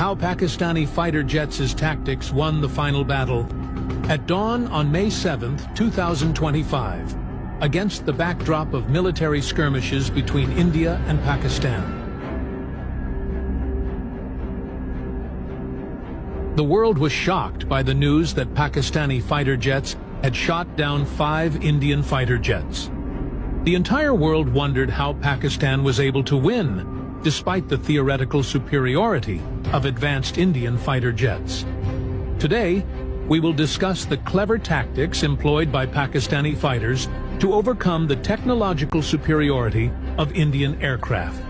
how Pakistani fighter jets' tactics won the final battle. At dawn on May 7, 2025, against the backdrop of military skirmishes between India and Pakistan. The world was shocked by the news that Pakistani fighter jets had shot down 5 Indian fighter jets. The entire world wondered how Pakistan was able to win, despite the theoretical superiority of advanced Indian fighter jets. Today, we will discuss the clever tactics employed by Pakistani fighters to overcome the technological superiority of Indian aircraft.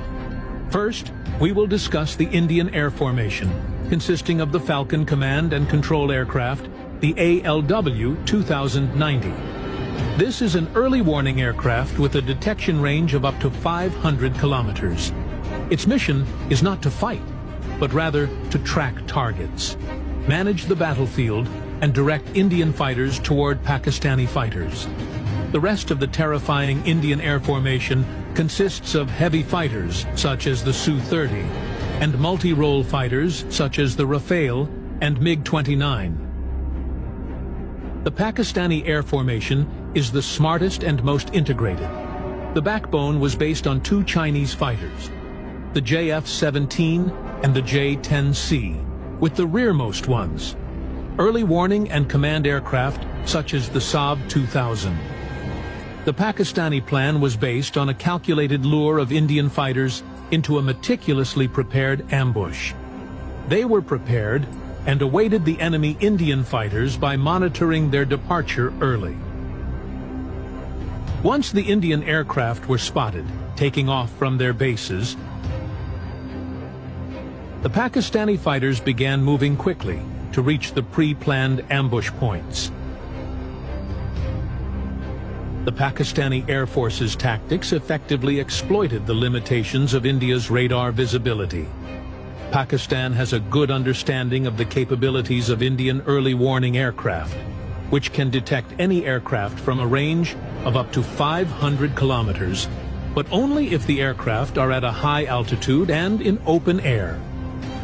First, we will discuss the Indian Air Formation, consisting of the Falcon Command and Control aircraft, the ALW 2090. This is an early warning aircraft with a detection range of up to 500 kilometers. Its mission is not to fight, but rather to track targets, manage the battlefield, and direct Indian fighters toward Pakistani fighters. The rest of the terrifying Indian Air Formation consists of heavy fighters, such as the Su-30, and multi-role fighters, such as the Rafale and MiG-29. The Pakistani Air Formation is the smartest and most integrated. The backbone was based on 2 Chinese fighters, the JF-17 and the J-10C, with the rearmost ones, early warning and command aircraft such as the Saab 2000. The Pakistani plan was based on a calculated lure of Indian fighters into a meticulously prepared ambush. They were prepared and awaited the enemy Indian fighters by monitoring their departure early. Once the Indian aircraft were spotted, taking off from their bases, the Pakistani fighters began moving quickly to reach the pre-planned ambush points. The Pakistani Air Force's tactics effectively exploited the limitations of India's radar visibility. Pakistan has a good understanding of the capabilities of Indian early warning aircraft, which can detect any aircraft from a range of up to 500 kilometers, but only if the aircraft are at a high altitude and in open air.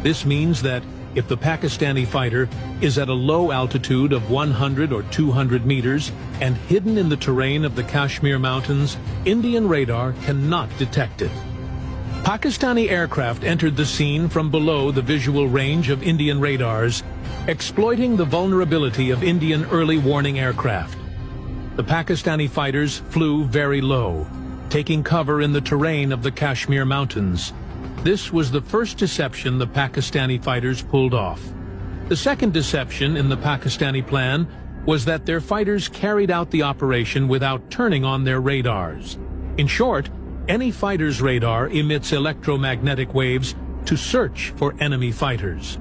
This means that if the Pakistani fighter is at a low altitude of 100 or 200 meters and hidden in the terrain of the Kashmir Mountains, Indian radar cannot detect it. Pakistani aircraft entered the scene from below the visual range of Indian radars, exploiting the vulnerability of Indian early warning aircraft. The Pakistani fighters flew very low, taking cover in the terrain of the Kashmir Mountains. This was the first deception the Pakistani fighters pulled off. The second deception in the Pakistani plan was that their fighters carried out the operation without turning on their radars. In short, any fighter's radar emits electromagnetic waves to search for enemy fighters.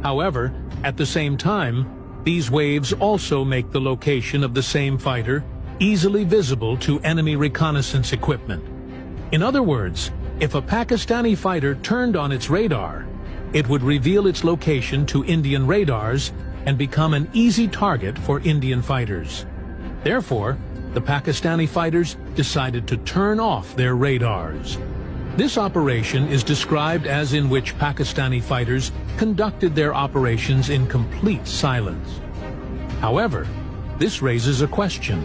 However, at the same time, these waves also make the location of the same fighter easily visible to enemy reconnaissance equipment. In other words, if a Pakistani fighter turned on its radar, it would reveal its location to Indian radars and become an easy target for Indian fighters. Therefore, the Pakistani fighters decided to turn off their radars. This operation is described as in which Pakistani fighters conducted their operations in complete silence. However, this raises a question.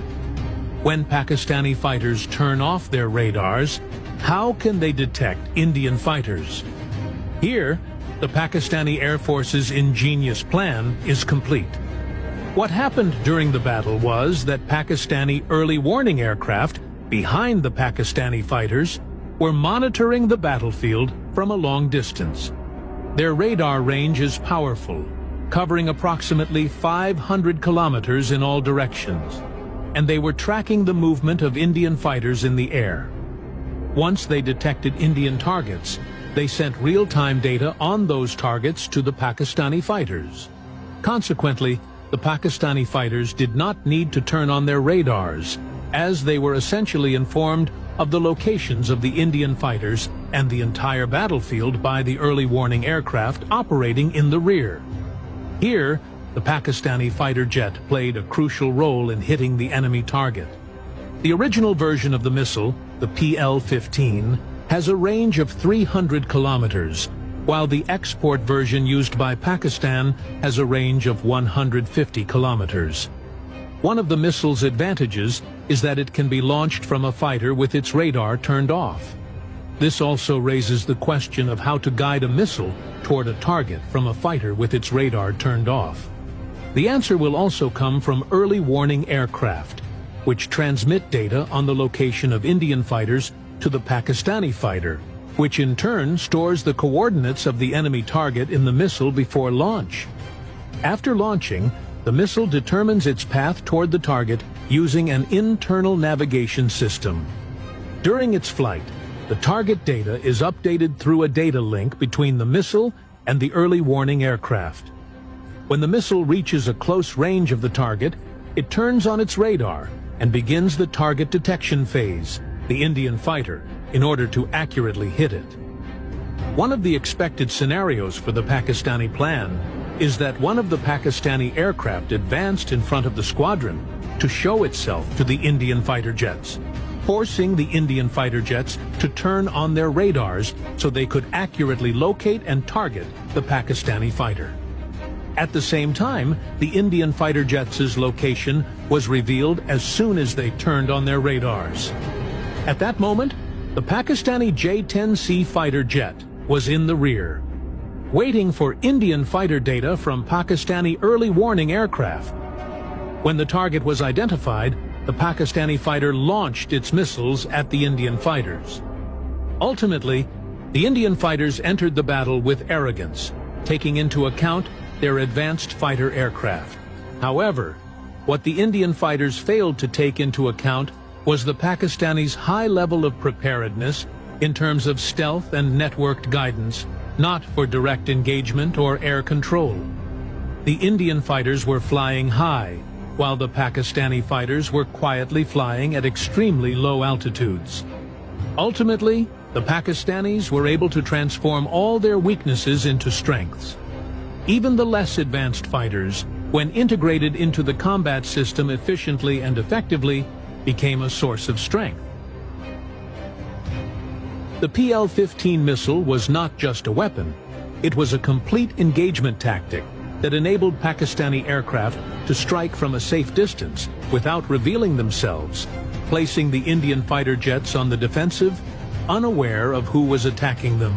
When Pakistani fighters turn off their radars, how can they detect Indian fighters? Here, the Pakistani Air Force's ingenious plan is complete. What happened during the battle was that Pakistani early warning aircraft behind the Pakistani fighters were monitoring the battlefield from a long distance. Their radar range is powerful, covering approximately 500 kilometers in all directions, and they were tracking the movement of Indian fighters in the air. Once they detected Indian targets, they sent real-time data on those targets to the Pakistani fighters. Consequently, the Pakistani fighters did not need to turn on their radars, as they were essentially informed of the locations of the Indian fighters and the entire battlefield by the early warning aircraft operating in the rear. Here, the Pakistani fighter jet played a crucial role in hitting the enemy target. The original version of the missile, the PL-15, has a range of 300 kilometers, while the export version used by Pakistan has a range of 150 kilometers. One of the missile's advantages is that it can be launched from a fighter with its radar turned off. This also raises the question of how to guide a missile toward a target from a fighter with its radar turned off. The answer will also come from early warning aircraft, which transmit data on the location of Indian fighters to the Pakistani fighter, which in turn stores the coordinates of the enemy target in the missile before launch. After launching, the missile determines its path toward the target using an internal navigation system. During its flight, the target data is updated through a data link between the missile and the early warning aircraft. When the missile reaches a close range of the target, it turns on its radar and begins the target detection phase, the Indian fighter, in order to accurately hit it. One of the expected scenarios for the Pakistani plan is that one of the Pakistani aircraft advanced in front of the squadron to show itself to the Indian fighter jets, forcing the Indian fighter jets to turn on their radars so they could accurately locate and target the Pakistani fighter. At the same time, the Indian fighter jets' location was revealed as soon as they turned on their radars. At that moment, the Pakistani J-10C fighter jet was in the rear, waiting for Indian fighter data from Pakistani early warning aircraft. When the target was identified, the Pakistani fighter launched its missiles at the Indian fighters. Ultimately, the Indian fighters entered the battle with arrogance, taking into account their advanced fighter aircraft. However, what the Indian fighters failed to take into account was the Pakistanis' high level of preparedness in terms of stealth and networked guidance, not for direct engagement or air control. The Indian fighters were flying high, while the Pakistani fighters were quietly flying at extremely low altitudes. Ultimately, the Pakistanis were able to transform all their weaknesses into strengths. Even the less advanced fighters, when integrated into the combat system efficiently and effectively, became a source of strength. The PL-15 missile was not just a weapon, it was a complete engagement tactic that enabled Pakistani aircraft to strike from a safe distance without revealing themselves, placing the Indian fighter jets on the defensive, unaware of who was attacking them.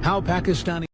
How Pakistani